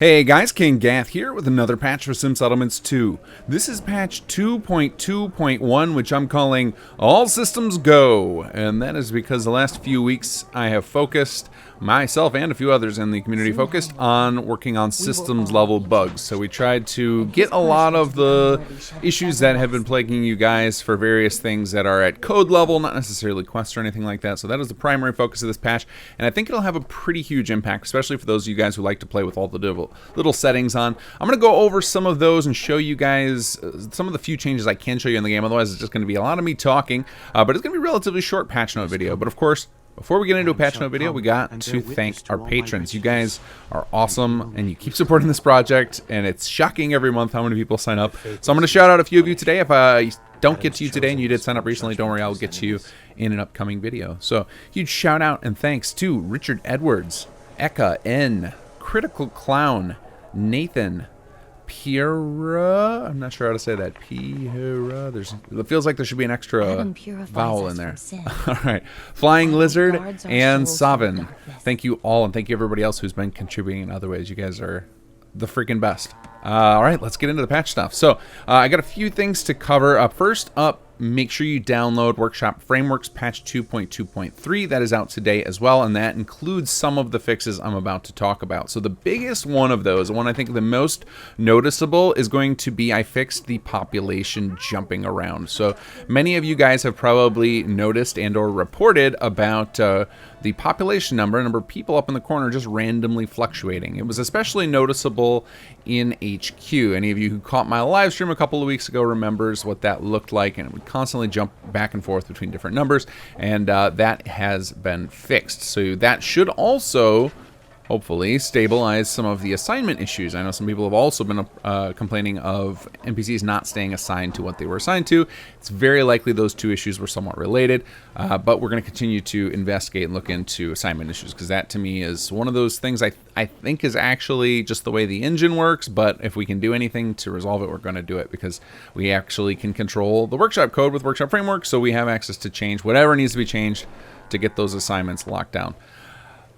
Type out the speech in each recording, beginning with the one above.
Hey guys, kinggath here with another patch for Sim Settlements 2. This is patch 2.2.1, which I'm calling All Systems Go. And that is because the last few weeks I have focused, myself and a few others in the community, focused on working on systems level bugs. So we tried to get a lot of the issues that have been plaguing you guys for various things that are at code level, not necessarily quests or anything like that. So that is the primary focus of this patch. And I think it'll have a pretty huge impact, especially for those of you guys who like to play with all the little settings on. I'm going to go over some of those and show you guys some of the few changes I can show you in the game. Otherwise, it's just going to be a lot of me talking, but it's going to be a relatively short patch note video. But of course, before we get into a patch note video, we got to thank our patrons. You guys are awesome, and you keep supporting this project, and it's shocking every month how many people sign up. So I'm going to shout out a few of you today. If I don't get to you today and you did sign up recently, don't worry, I'll get to you in an upcoming video. So huge shout out and thanks to Richard Edwards, Eka N, Critical Clown, Nathan, Pira, I'm not sure how to say that, Pira, it feels like there should be an extra vowel in there. Alright, Flying Lizard and Savin, thank you all, and thank you everybody else who's been contributing in other ways. You guys are the freaking best. Alright, let's get into the patch stuff. So, I got a few things to cover. First up, make sure you download Workshop Frameworks patch 2.2.3. That is out today as well, and that includes some of the fixes I'm about to talk about. So the biggest one of those, the one I think the most noticeable, is going to be I fixed the population jumping around. So many of you guys have probably noticed and or reported about the population number of people up in the corner just randomly fluctuating. It was especially noticeable in HQ. Any of you who caught my live stream a couple of weeks ago remembers what that looked like, and it would constantly jump back and forth between different numbers, and that has been fixed. So that should also hopefully stabilize some of the assignment issues. I know some people have also been complaining of NPCs not staying assigned to what they were assigned to. It's very likely those two issues were somewhat related, but we're going to continue to investigate and look into assignment issues, because that to me is one of those things I think is actually just the way the engine works, but if we can do anything to resolve it, we're going to do it, because we actually can control the workshop code with Workshop Framework, so we have access to change whatever needs to be changed to get those assignments locked down.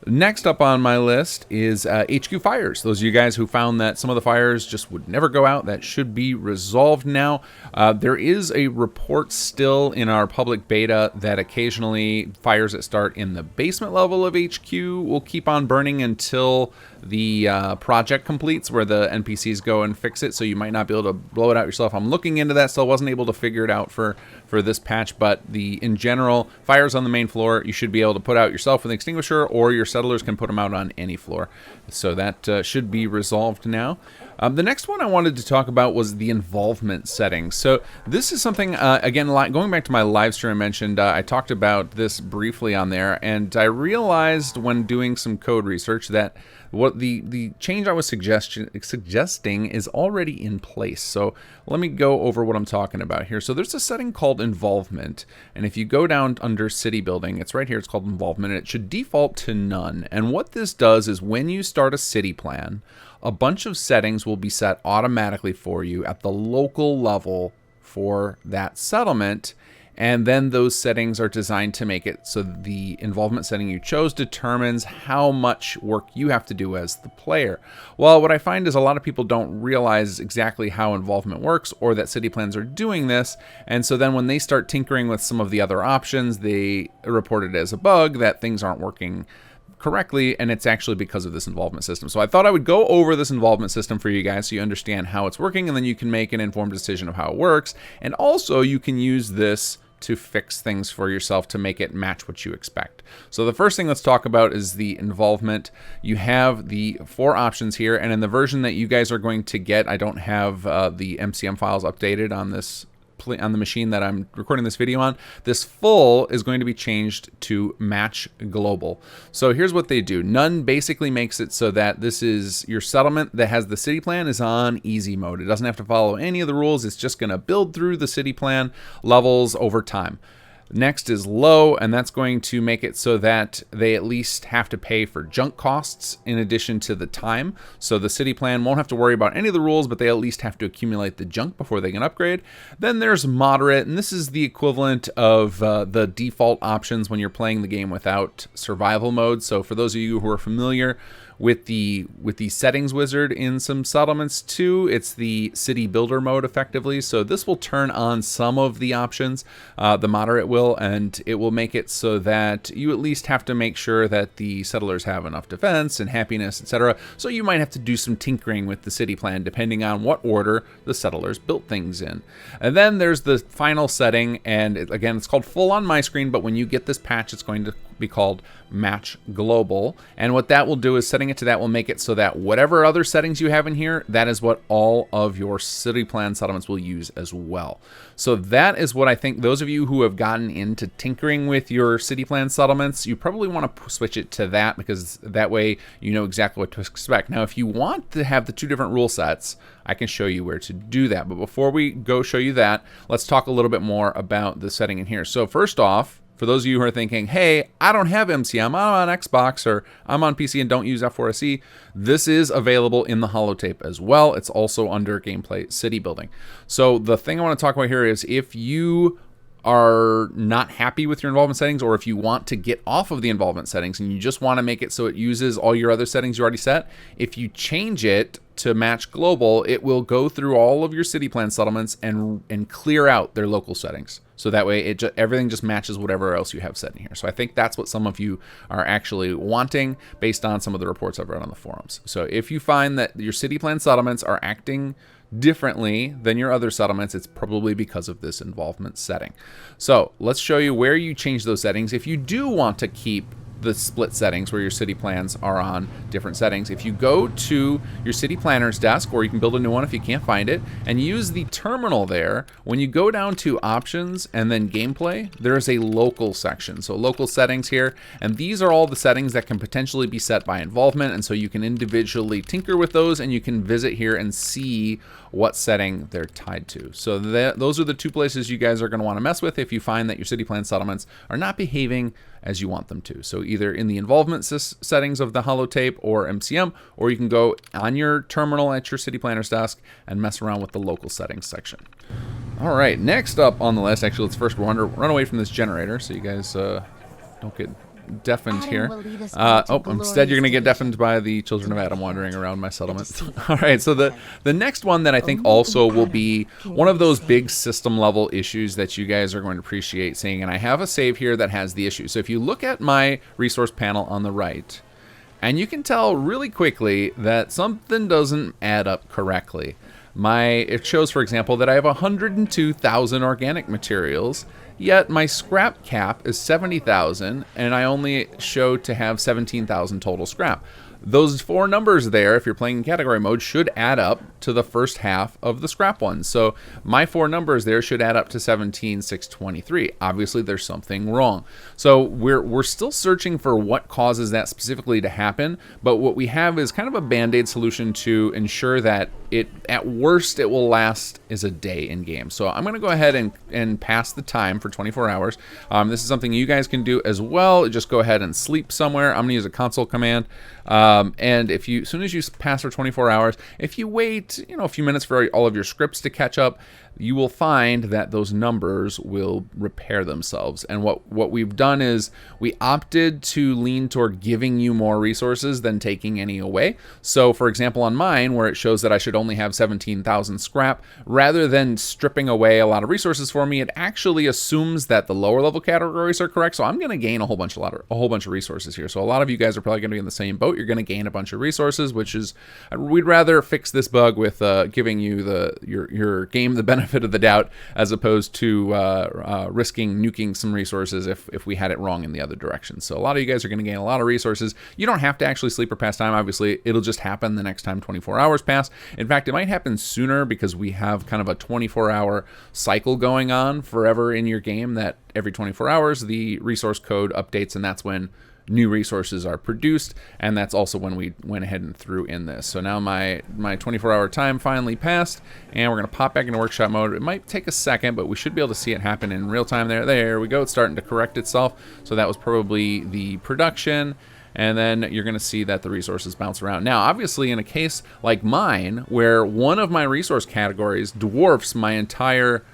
Next up on my list is HQ fires. Those of you guys who found that some of the fires just would never go out, that should be resolved now. There is a report still in our public beta that occasionally fires that start in the basement level of HQ will keep on burning until the project completes, where the NPCs go and fix it, so you might not be able to blow it out yourself. I'm looking into that, still wasn't able to figure it out for this patch, but in general, fires on the main floor, you should be able to put out yourself with an extinguisher, or your settlers can put them out on any floor. So that should be resolved now. The next one I wanted to talk about was the involvement settings. So this is something, again, going back to my live stream I mentioned, I talked about this briefly on there, and I realized when doing some code research that what the change I was suggesting is already in place. So let me go over what I'm talking about here. So there's a setting called involvement, and if you go down under city building, it's right here, it's called involvement, and it should default to none. And what this does is when you start a city plan, a bunch of settings will be set automatically for you at the local level for that settlement, and then those settings are designed to make it so the involvement setting you chose determines how much work you have to do as the player. Well, what I find is a lot of people don't realize exactly how involvement works, or that city plans are doing this, and so then when they start tinkering with some of the other options, they report it as a bug that things aren't working correctly, and it's actually because of this involvement system. So I thought I would go over this involvement system for you guys so you understand how it's working, and then you can make an informed decision of how it works, and also you can use this to fix things for yourself to make it match what you expect. So the first thing let's talk about is the involvement. You have the 4 options here, and in the version that you guys are going to get, I don't have the MCM files updated on the machine that I'm recording this video on. This full is going to be changed to match global. So here's what they do. None basically makes it so that this is your settlement that has the city plan is on easy mode. It doesn't have to follow any of the rules. It's just going to build through the city plan levels over time. Next is low, and that's going to make it so that they at least have to pay for junk costs in addition to the time. So the city plan won't have to worry about any of the rules, but they at least have to accumulate the junk before they can upgrade. Then there's moderate, and this is the equivalent of the default options when you're playing the game without survival mode. So for those of you who are familiar with the settings wizard in some settlements too. It's the city builder mode effectively. So this will turn on some of the options, the moderate will, and it will make it so that you at least have to make sure that the settlers have enough defense and happiness, etc. So you might have to do some tinkering with the city plan depending on what order the settlers built things in. And then there's the final setting, and again, it's called full on my screen, but when you get this patch, it's going to be called match global. And what that will do is setting it to that will make it so that whatever other settings you have in here, that is what all of your city plan settlements will use as well. So that is what I think those of you who have gotten into tinkering with your city plan settlements, you probably want to switch it to that, because that way you know exactly what to expect. Now, if you want to have the two different rule sets, I can show you where to do that. But before we go show you that, let's talk a little bit more about the setting in here. So first off, for those of you who are thinking, hey, I don't have MCM, I'm on Xbox or I'm on PC and don't use F4SE, this is available in the holotape as well. It's also under gameplay city building. So the thing I want to talk about here is if you are not happy with your involvement settings, or if you want to get off of the involvement settings and you just want to make it so it uses all your other settings you already set, if you change it to match global, it will go through all of your city plan settlements and clear out their local settings. So that way everything just matches whatever else you have set in here. So I think that's what some of you are actually wanting based on some of the reports I've read on the forums. So if you find that your city plan settlements are acting differently than your other settlements, it's probably because of this involvement setting. So let's show you where you change those settings. If you do want to keep the split settings where your city plans are on different settings, if you go to your city planner's desk, or you can build a new one if you can't find it, and use the terminal there, when you go down to options and then gameplay, there is a local section. So local settings here, and these are all the settings that can potentially be set by involvement, and so you can individually tinker with those, and you can visit here and see what setting they're tied to. So those are the two places you guys are going to want to mess with if you find that your city plan settlements are not behaving as you want them to. So either in the involvement settings of the holotape or MCM, or you can go on your terminal at your city planner's desk and mess around with the local settings section. All right, next up on the list, actually, let's first run away from this generator so you guys don't get deafened here. Instead you're going to get deafened by the children of Adam wandering around my settlement. All right, so the next one that I think also will be one of those big system level issues that you guys are going to appreciate seeing, and I have a save here that has the issue. So if you look at my resource panel on the right, and you can tell really quickly that something doesn't add up correctly. It shows, for example, that I have 102,000 organic materials, yet my scrap cap is 70,000, and I only show to have 17,000 total scrap. Those four numbers there, if you're playing in category mode, should add up to the first half of the scrap one. So my four numbers there should add up to 17,623. Obviously, there's something wrong. So we're still searching for what causes that specifically to happen, but what we have is kind of a band-aid solution to ensure that at worst it will last is a day in game. So I'm going to go ahead and pass the time for 24 hours. This is something you guys can do as well. Just go ahead and sleep somewhere. I'm going to use a console command. And as soon as you pass for 24 hours, if you wait, a few minutes for all of your scripts to catch up, you will find that those numbers will repair themselves. And what we've done is we opted to lean toward giving you more resources than taking any away. So for example, on mine, where it shows that I should only have 17,000 scrap, rather than stripping away a lot of resources for me, it actually assumes that the lower level categories are correct. So I'm going to gain a whole bunch of resources here. So a lot of you guys are probably going to be in the same boat. You're going to gain a bunch of resources, which is, we'd rather fix this bug with giving you your game the benefit of the doubt, as opposed to risking nuking some resources if we had it wrong in the other direction. So a lot of you guys are going to gain a lot of resources. You don't have to actually sleep or pass time. Obviously, it'll just happen the next time 24 hours pass. In fact, it might happen sooner because we have kind of a 24-hour cycle going on forever in your game, that every 24 hours the resource code updates, and that's when new resources are produced, and that's also when we went ahead and threw in this. So now my 24-hour time finally passed, and we're going to pop back into workshop mode. It might take a second, but we should be able to see it happen in real time there. There we go. It's starting to correct itself. So that was probably the production, and then you're going to see that the resources bounce around. Now, obviously, in a case like mine, where one of my resource categories dwarfs my entire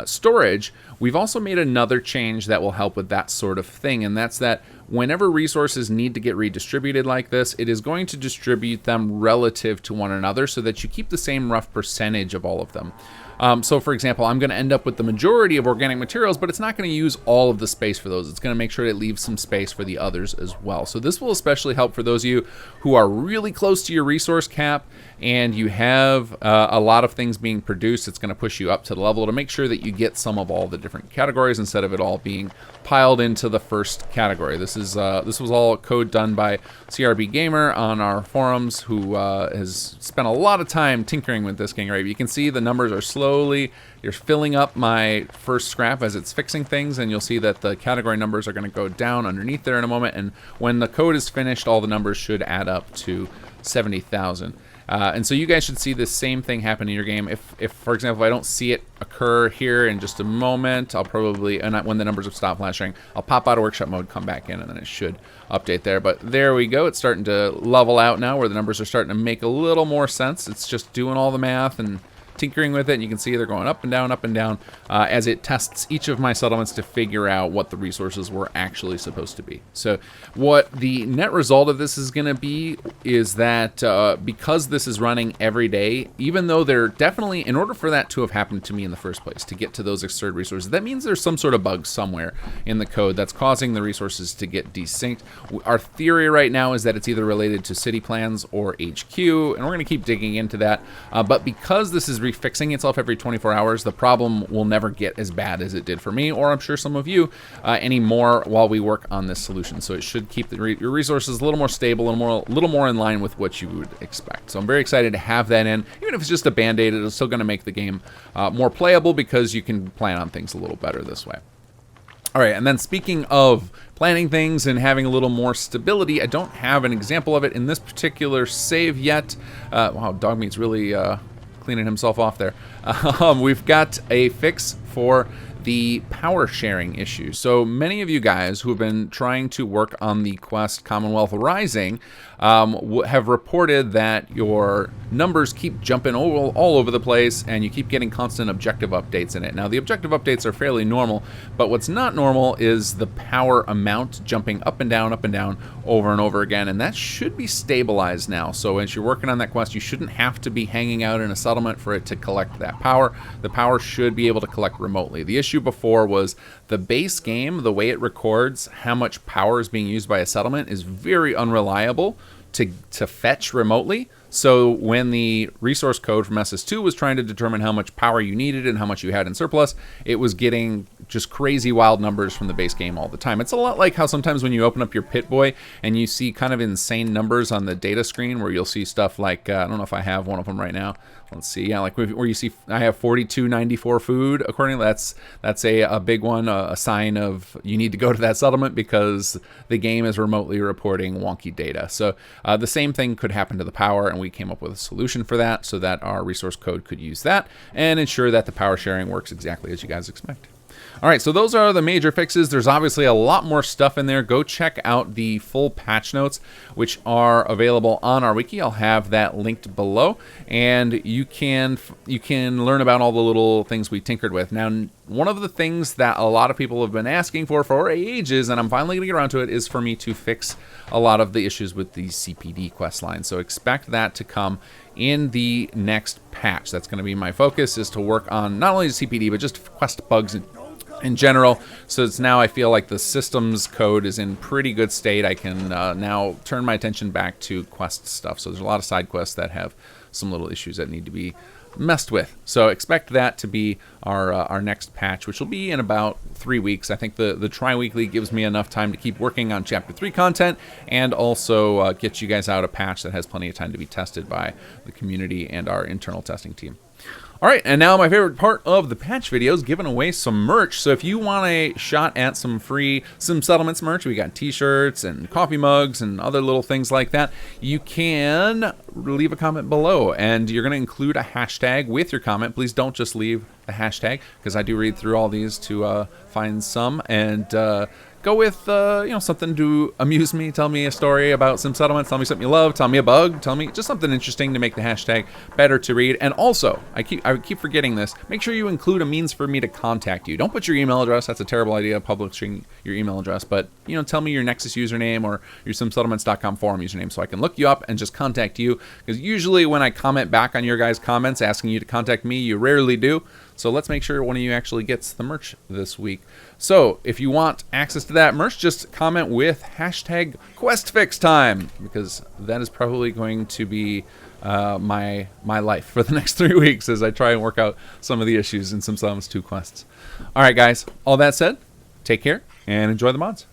storage, we've also made another change that will help with that sort of thing, and that's that whenever resources need to get redistributed like this, it is going to distribute them relative to one another so that you keep the same rough percentage of all of them. So for example, I'm going to end up with the majority of organic materials, but it's not going to use all of the space for those. It's going to make sure it leaves some space for the others as well. So this will especially help for those of you who are really close to your resource cap and you have a lot of things being produced. It's going to push you up to the level to make sure that you get some of all the different categories instead of it all being piled into the first category. This was all code done by CRB Gamer on our forums, who has spent a lot of time tinkering with this king array. You can see the numbers are slowly, you're filling up my first scrap as it's fixing things, and you'll see that the category numbers are going to go down underneath there in a moment, and when the code is finished, all the numbers should add up to 70,000. And so you guys should see the same thing happen in your game. If for example, I don't see it occur here in just a moment, I'll probably, and when the numbers have stopped flashing, I'll pop out of workshop mode, come back in, and then it should update there. But there we go. It's starting to level out now where the numbers are starting to make a little more sense. It's just doing all the math and tinkering with it, and you can see they're going up and down as it tests each of my settlements to figure out what the resources were actually supposed to be. So what the net result of this is going to be is that because this is running every day, even though they're definitely, in order for that to have happened to me in the first place, to get to those external resources, that means there's some sort of bug somewhere in the code that's causing the resources to get desynced. Our theory right now is that it's either related to city plans or HQ, and we're going to keep digging into that. But because this is refixing itself every 24 hours, the problem will never get as bad as it did for me, or I'm sure some of you, anymore while we work on this solution. So it should keep your resources a little more stable and a little more in line with what you would expect. So I'm very excited to have that in. Even if it's just a band-aid, it's still going to make the game more playable because you can plan on things a little better this way. All right, and then speaking of planning things and having a little more stability, I don't have an example of it in this particular save yet. Wow, Dogmeat's really cleaning himself off there. We've got a fix for the power sharing issue. So many of you guys who have been trying to work on the quest Commonwealth Rising have reported that your numbers keep jumping all over the place and you keep getting constant objective updates in it. Now the objective updates are fairly normal, but what's not normal is the power amount jumping up and down over and over again, and that should be stabilized now. So as you're working on that quest, you shouldn't have to be hanging out in a settlement for it to collect that power. The power should be able to collect remotely. The issue before was the base game, the way it records how much power is being used by a settlement is very unreliable to fetch remotely. So when the resource code from SS2 was trying to determine how much power you needed and how much you had in surplus, it was getting just crazy wild numbers from the base game all the time. It's a lot like how sometimes when you open up your Pit-Boy and you see kind of insane numbers on the data screen where you'll see stuff like, I don't know if I have one of them right now. Let's see, yeah, like where you see I have 4294 food accordingly. That's a big one, a sign of you need to go to that settlement because the game is remotely reporting wonky data. So the same thing could happen to the power, and we came up with a solution for that so that our resource code could use that and ensure that the power sharing works exactly as you guys expect. All right, so those are the major fixes. There's obviously a lot more stuff in there. Go check out the full patch notes, which are available on our wiki. I'll have that linked below, and you can learn about all the little things we tinkered with. Now, one of the things that a lot of people have been asking for ages, and I'm finally going to get around to it, is for me to fix a lot of the issues with the CPD quest line. So expect that to come in the next patch. That's going to be my focus, is to work on not only the CPD, but just quest bugs in general. So it's now I feel like the systems code is in pretty good state. I can now turn my attention back to quest stuff. So there's a lot of side quests that have some little issues that need to be messed with. So expect that to be our next patch, which will be in about 3 weeks. I think the tri-weekly gives me enough time to keep working on Chapter 3 content and also get you guys out a patch that has plenty of time to be tested by the community and our internal testing team. All right, and now my favorite part of the patch videos, giving away some merch. So if you want a shot at some free Sim Settlements merch, we got t-shirts and coffee mugs and other little things like that, you can leave a comment below, and you're going to include a hashtag with your comment. Please don't just leave a hashtag, because I do read through all these to find some, and go with something to amuse me. Tell me a story about Sim Settlements. Tell me something you love. Tell me a bug. Tell me just something interesting to make the hashtag better to read. And also, I keep forgetting this. Make sure you include a means for me to contact you. Don't put your email address. That's a terrible idea, publishing your email address. But tell me your Nexus username or your SimSettlements.com forum username so I can look you up and just contact you. Because usually when I comment back on your guys' comments asking you to contact me, you rarely do. So let's make sure one of you actually gets the merch this week. So if you want access to that merch, just comment with hashtag QuestFixTime, because that is probably going to be my life for the next 3 weeks as I try and work out some of the issues in Sim Settlements 2 quests. All right, guys. All that said, take care and enjoy the mods.